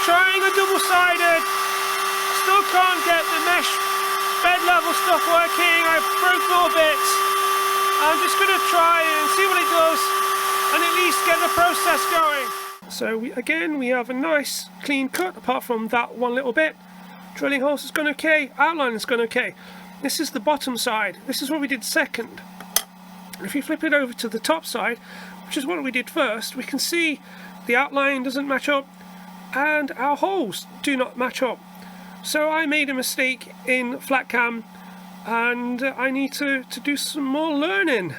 trying a double-sided. Still can't get the mesh bed level stuff working. I broke more bits. I'm just going to try and see what it does and at least get the process going. So we have a nice clean cut apart from that one little bit. Drilling holes has gone okay, outline has gone okay. This is the bottom side. This is what we did second. If you flip it over to the top side, which is what we did first, we can see the outline doesn't match up and our holes do not match up. So I made a mistake in flat cam and I need to do some more learning.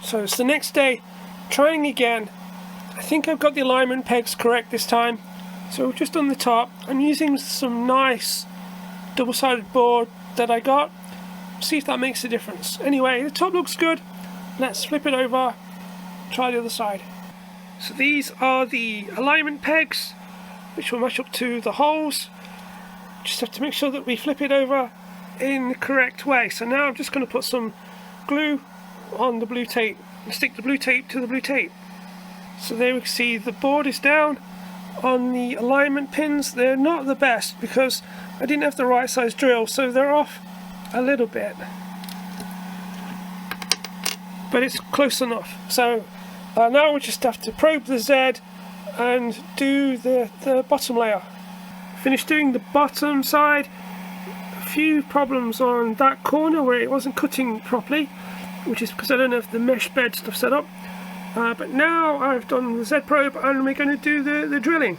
So it's the next day, trying again. I think I've got the alignment pegs correct this time. So just on the top, I'm using some nice double-sided board that I got. See if that makes a difference. Anyway, the top looks good. Let's flip it over, try the other side. So these are the alignment pegs, which will match up to the holes. Just have to make sure that we flip it over in the correct way. So now I'm just going to put some glue on the blue tape and stick the blue tape to the blue tape. So there we can see the board is down on the alignment pins. They're not the best because I didn't have the right size drill, so they're off a little bit, but it's close enough. So now we just have to probe the Z and do the bottom layer. Finished doing the bottom side. A few problems on that corner where it wasn't cutting properly, which is because I don't have the mesh bed stuff set up. But now I've done the Z probe and we're going to do the drilling.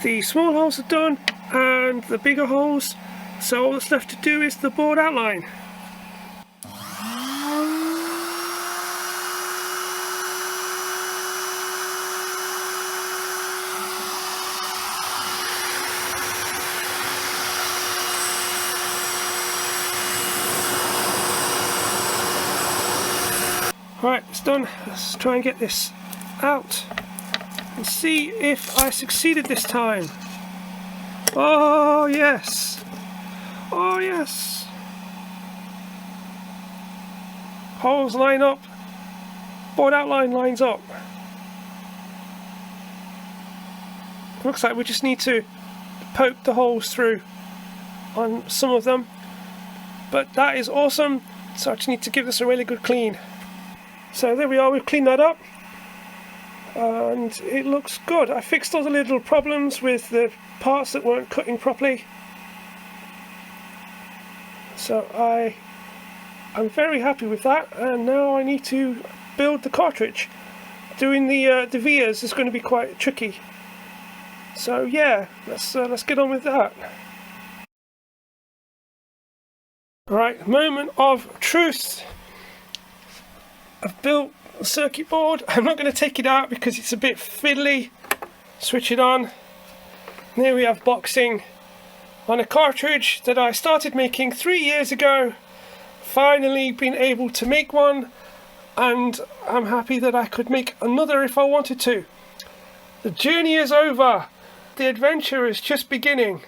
The small holes are done and the bigger holes, so all that's left to do is the board outline. Alright, it's done. Let's try and get this out and see if I succeeded this time. Oh yes! Oh yes! Holes line up, board outline lines up. Looks like we just need to poke the holes through on some of them, but that is awesome. So I just need to give this a really good clean. So there we are, we've cleaned that up and it looks good. I fixed all the little problems with the parts that weren't cutting properly. So I'm very happy with that, and now I need to build the cartridge. Doing the vias is going to be quite tricky. So yeah, let's get on with that. Alright, moment of truth. I've built a circuit board. I'm not going to take it out because it's a bit fiddly. Switch it on. And here we have boxing on a cartridge that I started making 3 years ago. Finally been able to make one, and I'm happy that I could make another if I wanted to. The journey is over. The adventure is just beginning.